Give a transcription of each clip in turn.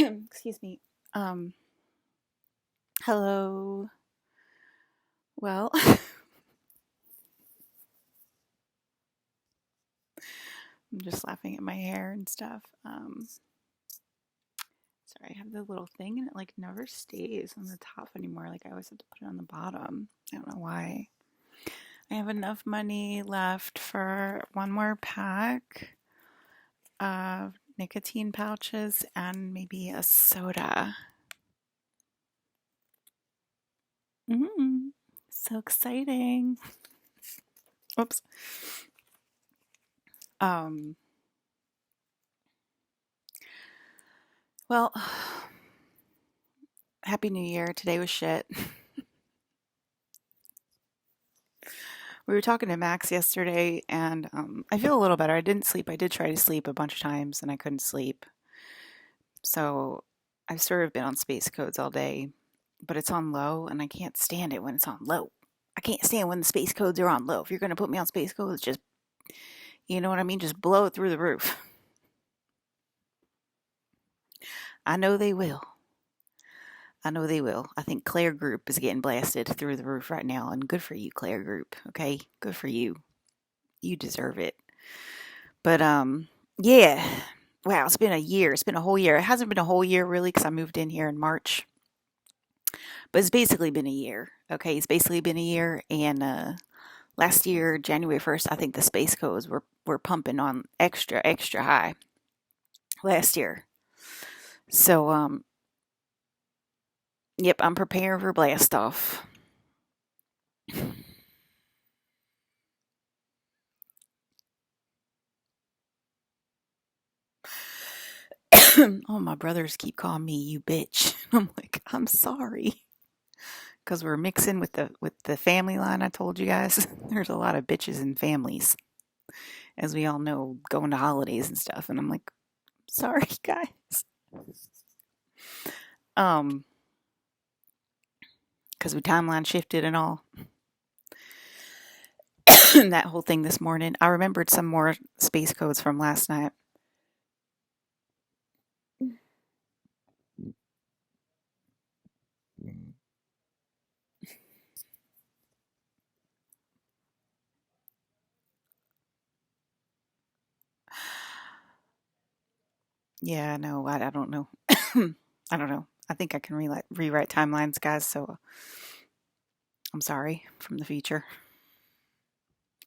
Excuse me. Um, Hello. Well, I'm just laughing at my hair and stuff. Sorry, I have the little thing and it like never stays on the top anymore. Like I always have to put it on the bottom. I don't know why. I have enough money left for one more pack of nicotine pouches and maybe a soda. So exciting. Oops. Um, well, Happy New Year. Today was shit. We were talking to Max yesterday, and I feel a little better. I didn't sleep. I did try to sleep a bunch of times, and I couldn't sleep. So I've sort of been on space codes all day, but it's on low, and I can't stand it when it's on low. I can't stand when the space codes are on low. If you're going to put me on space codes, just, you know what I mean? Just blow it through the roof. I know they will. I know they will. I think Claire Group is getting blasted through the roof right now, and good for you, Claire Group. Okay, good for you. You deserve it. But yeah. Wow, it's been a year. It's been a whole year. It hasn't been a whole year really because I moved in here in March, but it's basically been a year. Okay, it's basically been a year, and last year, January 1st, I think the space codes were pumping on extra high last year. So yep, I'm preparing for blast off. Oh, my brothers keep calling me you bitch. I'm like, I'm sorry. Because we're mixing with the family line I told you guys. There's a lot of bitches in families, as we all know, going to holidays and stuff. And I'm like, sorry, guys. Um, because we timeline shifted and all. That whole thing this morning. I remembered some more space codes from last night. Yeah, no, I don't know. I don't know. I think I can rewrite timelines, guys. So I'm sorry from the future.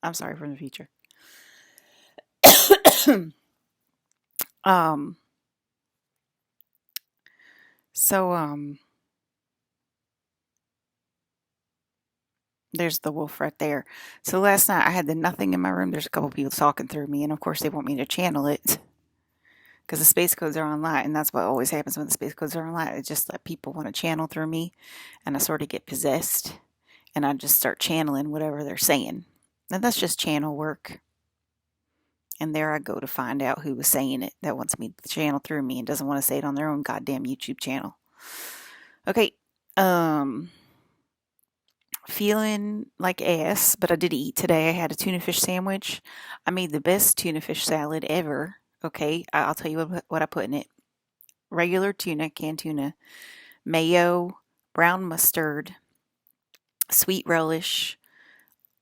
I'm sorry from the future. um. So there's the wolf right there. So last night I had the nothing in my room. There's a couple people talking through me, and of course they want me to channel it because the space codes are online, and that's what always happens when the space codes are online. It's just that people want to channel through me, and I sort of get possessed, and I just start channeling whatever they're saying. And that's just channel work. And there I go to find out who was saying it that wants me to channel through me and doesn't want to say it on their own goddamn YouTube channel. Okay, um, feeling like ass, but I did eat today. I had a tuna fish sandwich. I made the best tuna fish salad ever. Okay, I'll tell you what I put in it: regular tuna, canned tuna, mayo, brown mustard, sweet relish,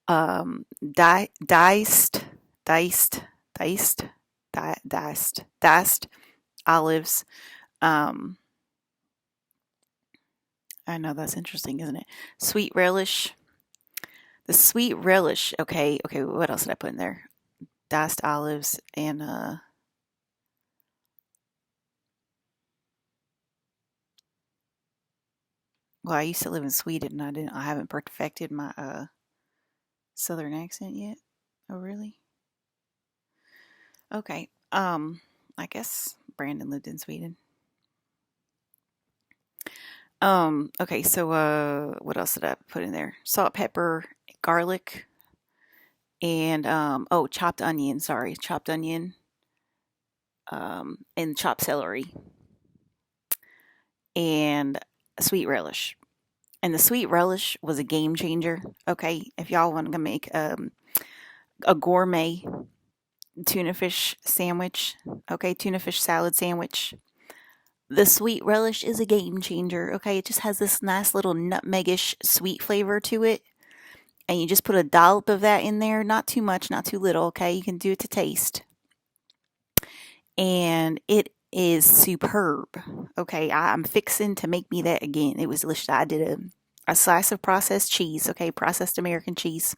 diced, diced, diced, diced olives. Um, I know that's interesting, isn't it? Sweet relish. The sweet relish. Okay, okay. What else did I put in there? Diced olives and well, I used to live in Sweden and I haven't perfected my southern accent yet. Oh, really? Okay. I guess Brandon lived in Sweden. Okay, so what else did I put in there? Salt, pepper, garlic, and oh, chopped onion, sorry, chopped onion, and chopped celery and sweet relish. And the sweet relish was a game changer. Okay, if y'all want to make a gourmet tuna fish sandwich, okay, tuna fish salad sandwich, The sweet relish is a game changer. Okay, it just has this nice little nutmegish sweet flavor to it. And you just put a dollop of that in there, not too much, not too little. Okay, you can do it to taste. And it is superb. Okay, I'm fixing to make me that again. It was delicious. I did a slice of processed cheese, okay, processed American cheese.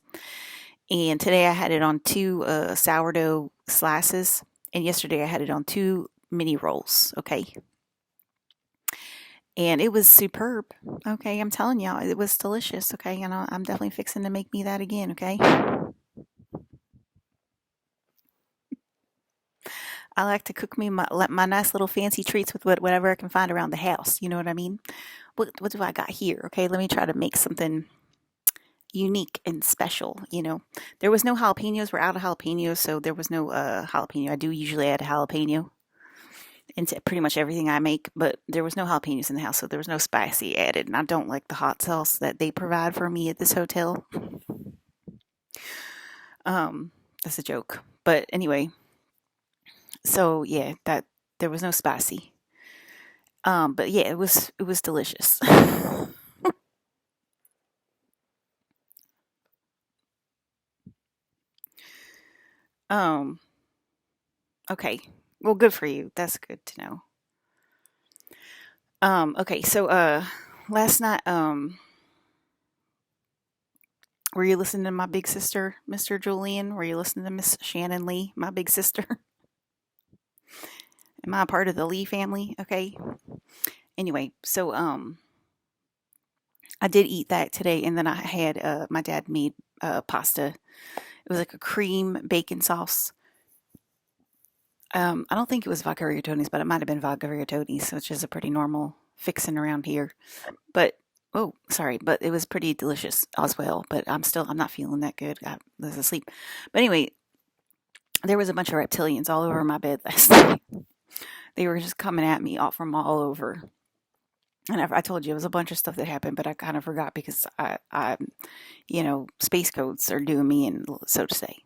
And today I had it on two sourdough slices. And yesterday I had it on two mini rolls, okay. And it was superb. Okay, I'm telling y'all, it was delicious. Okay, and I'm definitely fixing to make me that again. Okay, I like to cook me my nice little fancy treats with whatever I can find around the house. You know what I mean? What do I got here? Okay, let me try to make something unique and special. There was no jalapenos. We're out of jalapenos, so there was no jalapeno. I do usually add a jalapeno into pretty much everything I make, but there was no jalapenos in the house, so there was no spicy added. And I don't like the hot sauce that they provide for me at this hotel. That's a joke. But anyway, so yeah, that there was no spicy. But yeah, it was delicious. um, okay. Well, good for you. That's good to know. Okay, so last night, were you listening to my big sister, Mr. Julian? Were you listening to Miss Shannon Lee, my big sister? Am I a part of the Lee family? Okay. Anyway, so I did eat that today, and then I had my dad made pasta. It was like a cream bacon sauce. I don't think it was vodka rigatoni's, but it might have been vodka rigatoni's, which is a pretty normal fixin' around here. But oh, sorry, but it was pretty delicious as well. But I'm not feeling that good. I was asleep. But anyway, there was a bunch of reptilians all over my bed last night. They were just coming at me from all over. And I told you it was a bunch of stuff that happened, but I kind of forgot because space codes are doing me in, so to say.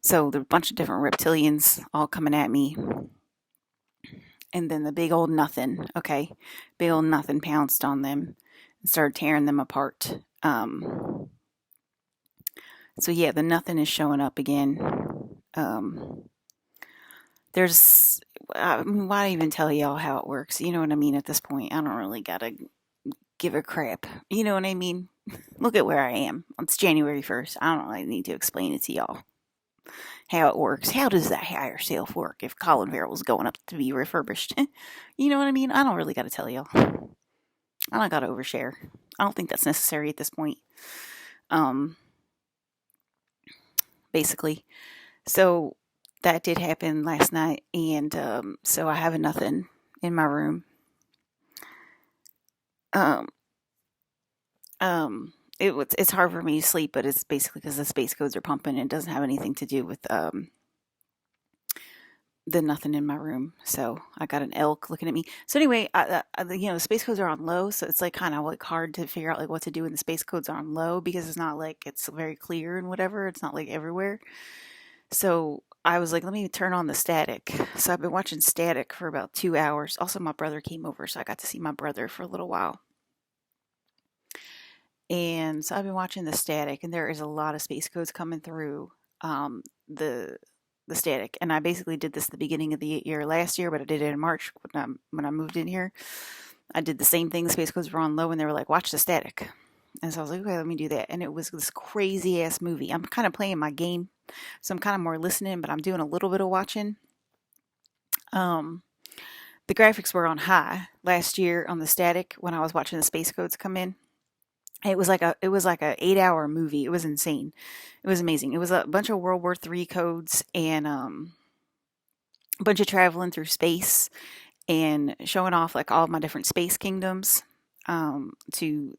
So there were a bunch of different reptilians all coming at me. And then the big old nothing, okay, big old nothing pounced on them and started tearing them apart. So yeah, the nothing is showing up again. There's, I mean, why even tell y'all how it works? You know what I mean? At this point, I don't really gotta give a crap. You know what I mean? Look at where I am. It's January 1st. I don't really need to explain it to y'all how it works. How does that higher self work if Colin Farrell's going up to be refurbished? You know what I mean? I don't really got to tell y'all. I don't got to overshare. I don't think that's necessary at this point. Basically. So that did happen last night, and so I have nothing in my room. It's hard for me to sleep, but it's basically because the space codes are pumping, and it doesn't have anything to do with the nothing in my room. So I got an elk looking at me. So anyway, the space codes are on low, so it's like kind of like hard to figure out like what to do when the space codes are on low because it's not like it's very clear and whatever. It's not like everywhere. So I was like, let me turn on the static. So I've been watching static for about 2 hours. Also, my brother came over, so I got to see my brother for a little while. And so I've been watching the static, and there is a lot of space codes coming through the static. And I basically did this the beginning of the year last year, but I did it in March when I moved in here. I did the same thing. The space codes were on low, and they were like, watch the static. And so I was like, okay, let me do that. And it was this crazy ass movie. I'm kind of playing my game, so I'm kind of more listening, but I'm doing a little bit of watching. The graphics were on high last year on the static when I was watching the space codes come in. It was like a 8-hour movie. It was insane. It was amazing. It was a bunch of World War III codes and a bunch of traveling through space and showing off like all of my different space kingdoms to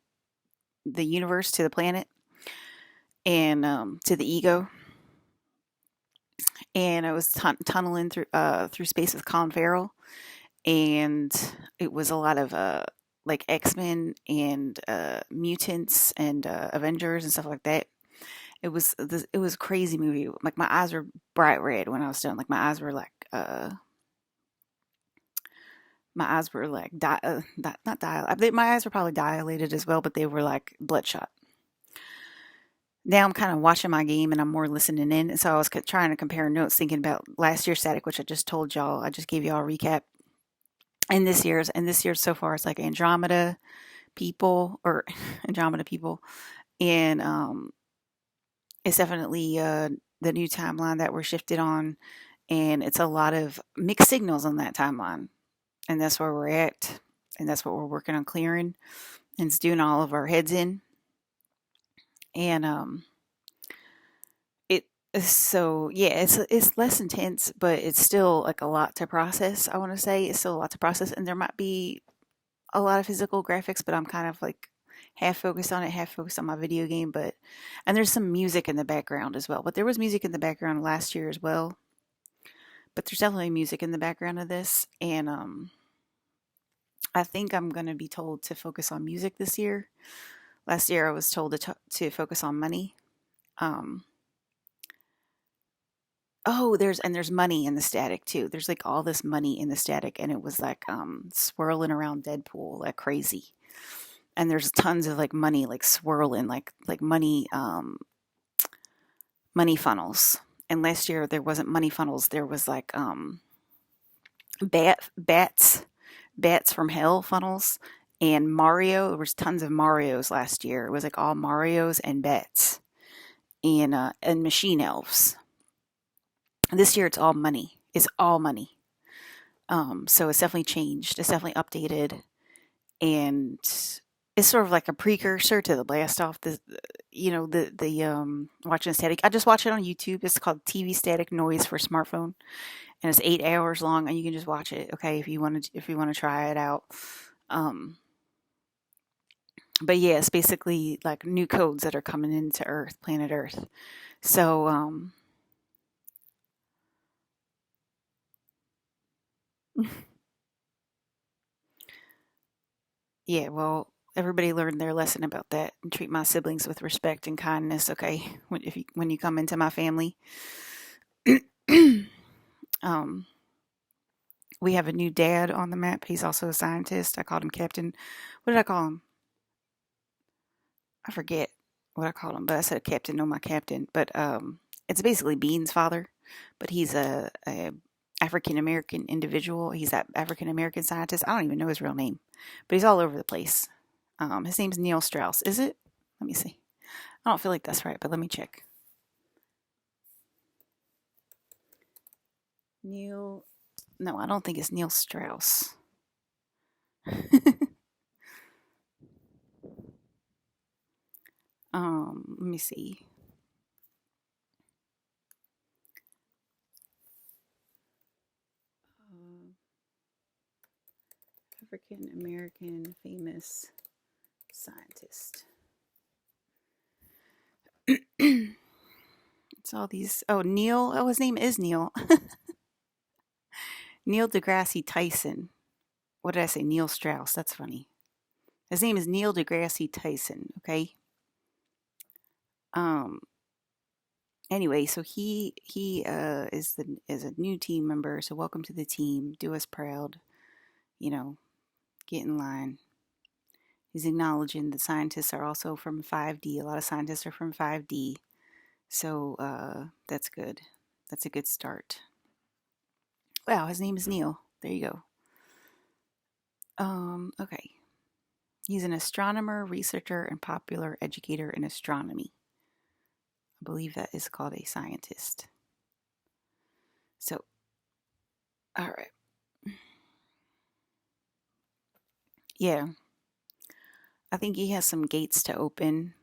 the universe, to the planet, and to the ego. And I was tunneling through space with Colin Farrell, and it was a lot of like X-Men and mutants and Avengers and stuff like that. It was a crazy movie. Like my eyes were bright red when I was done. Like my eyes were like My eyes were like, not dilated. My eyes were probably dilated as well, but they were like bloodshot. Now I'm kind of watching my game and I'm more listening in. And so I was trying to compare notes, thinking about last year's static, which I just told y'all. I just gave y'all a recap. And this year's so far, it's like Andromeda people or Andromeda people. And it's definitely the new timeline that we're shifted on. And it's a lot of mixed signals on that timeline. And that's where we're at. And that's what we're working on clearing. And it's doing all of our heads in. And it so yeah, it's less intense, but it's still like a lot to process. I want to say it's still a lot to process, and there might be a lot of physical graphics, but I'm kind of like half focused on it, half focused on my video game. But and there's some music in the background as well. But there was music in the background last year as well. But there's definitely music in the background of this, and I think I'm gonna be told to focus on music this year. Last year I was told to focus on money. Um, Oh, there's money in the static too. There's like all this money in the static, and it was like swirling around Deadpool like crazy. And there's tons of like money like swirling like money funnels. And last year there wasn't money funnels. There was like bats from hell funnels and Mario. There was tons of Marios last year. It was like all Marios and bats and machine elves. This year it's all money. It's all money. So it's definitely changed. It's definitely updated, and it's sort of like a precursor to the blast off. The watching static. I just watch it on YouTube. It's called TV Static Noise for smartphone, and it's 8 hours long, and you can just watch it. Okay, if you want to try it out. Um, but yeah, it's basically like new codes that are coming into Earth, planet Earth. So yeah, well, everybody learned their lesson about that and treat my siblings with respect and kindness, okay? When you come into my family. um, we have a new dad on the map. He's also a scientist. I called him Captain. What did I call him? I forget what I called him, but I said Captain, no, my captain. But it's basically Bean's father, but he's a African American individual. He's that African American scientist. I don't even know his real name, but he's all over the place. His name's Neil Strauss. Is it? Let me see. I don't feel like that's right, but let me check. Neil. No, I don't think it's Neil Strauss. Let me see. African American famous scientist. It's all these. Oh, Neil. Oh, his name is Neil. Neil deGrasse Tyson. What did I say? Neil Strauss. That's funny. His name is Neil deGrasse Tyson. Okay. Um. Anyway, so he is a new team member. So welcome to the team. Do us proud. You know, get in line. He's acknowledging that scientists are also from 5D. A lot of scientists are from 5D. So that's good. That's a good start. Wow, his name is Neil. There you go. Okay. He's an astronomer, researcher, and popular educator in astronomy. I believe that is called a scientist. So, all right. Yeah. I think he has some gates to open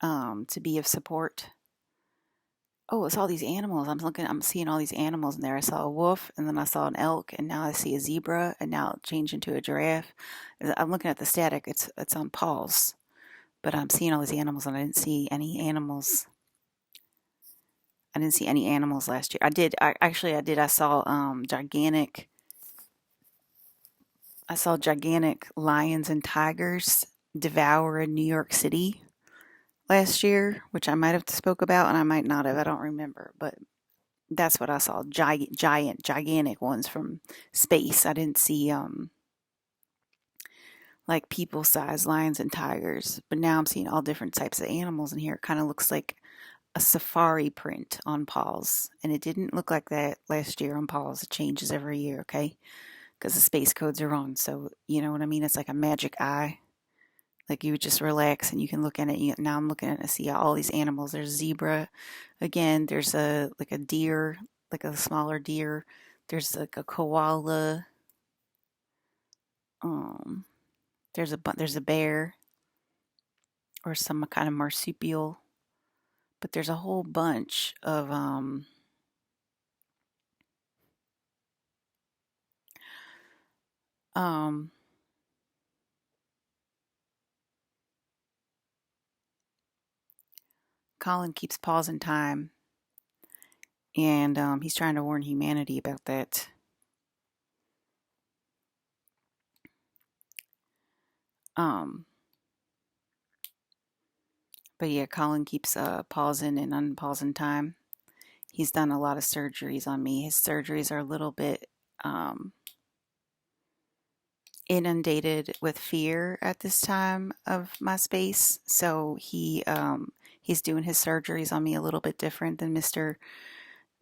to be of support. Oh, it's all these animals. I'm seeing all these animals in there. I saw a wolf, and then I saw an elk, and now I see a zebra, and now it changed into a giraffe. I'm looking at the static. It's on pause, but I'm seeing all these animals, and I didn't see any animals. I didn't see any animals last year. I did. I did. I saw gigantic. I saw gigantic lions and tigers devour in New York City last year, which I might have spoke about and I might not have. I don't remember, but That's what I saw. Gigantic ones from space. I didn't see like people-sized lions and tigers, but now I'm seeing all different types of animals in here. It kind of looks like a safari print on paws, and it didn't look like that last year on paws. It changes every year, okay? Because the space codes are on. So you know what I mean. It's like a magic eye. Like you would just relax and you can look at it. Now I'm looking at it and see all these animals. There's zebra, again. There's a like a deer, like a smaller deer. There's like a koala. Um, there's a bear or some kind of marsupial. But there's a whole bunch of um Colin keeps pausing time, and he's trying to warn humanity about that. Um, but yeah, Colin keeps pausing and unpausing time. He's done a lot of surgeries on me. His surgeries are a little bit um, inundated with fear at this time of my space, so he's doing his surgeries on me a little bit different than Mr.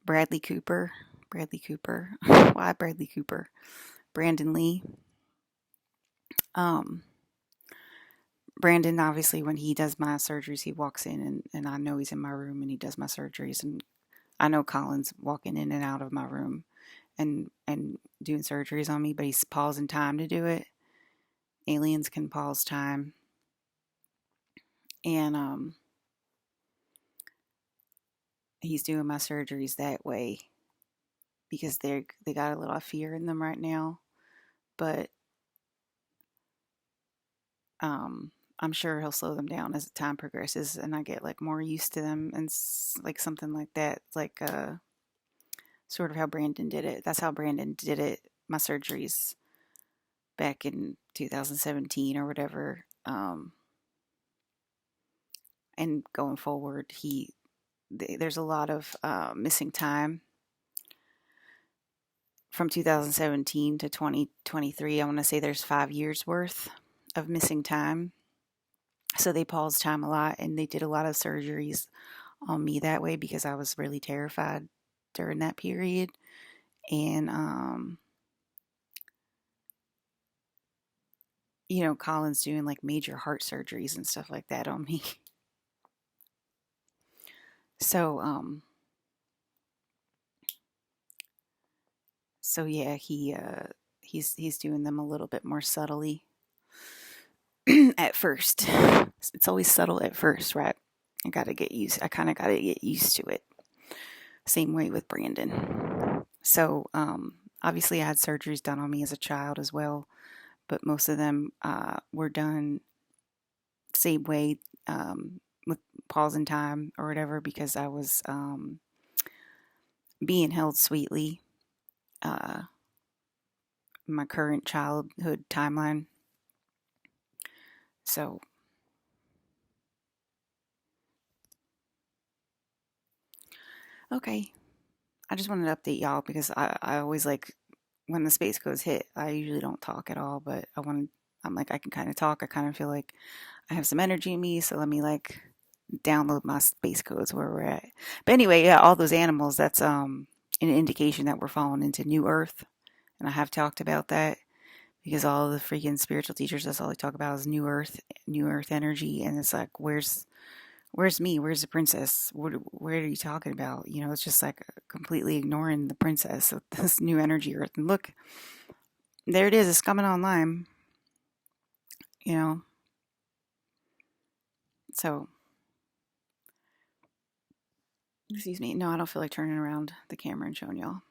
Bradley Cooper. Bradley Cooper. Why Bradley Cooper? Brandon Lee. Um, Brandon, obviously, when he does my surgeries, he walks in and I know he's in my room and he does my surgeries. And I know Colin's walking in and out of my room and doing surgeries on me, but he's pausing time to do it. Aliens can pause time. And he's doing my surgeries that way because they got a little fear in them right now. But I'm sure he'll slow them down as time progresses and I get like more used to them and like something like that. Like sort of how Brandon did it. That's how Brandon did it. My surgeries back in 2017 or whatever. And going forward, there's a lot of missing time from 2017 to 2023. I want to say there's 5 years worth of missing time. So they paused time a lot and they did a lot of surgeries on me that way because I was really terrified during that period. And you know, Colin's doing like major heart surgeries and stuff like that on me. So so yeah, he's doing them a little bit more subtly at first. It's always subtle at first, right? I kind of got to get used to it. Same way with Brandon. So obviously I had surgeries done on me as a child as well, but most of them were done same way, with pause in time or whatever because I was being held sweetly. Uh, my current childhood timeline. So, okay. I just wanted to update y'all because I always like when the space goes hit, I usually don't talk at all, but I'm like, I can kind of talk. I kind of feel like I have some energy in me. So let me like download my space codes where we're at. But anyway, yeah, all those animals, that's an indication that we're falling into New Earth. And I have talked about that because all the freaking spiritual teachers, that's all they talk about is New Earth energy. And it's like, where's me? Where's the princess? Where are you talking about? You know, it's just like completely ignoring the princess of this new energy earth. And look, there it is. It's coming online, you know. So, excuse me. No, I don't feel like turning around the camera and showing y'all.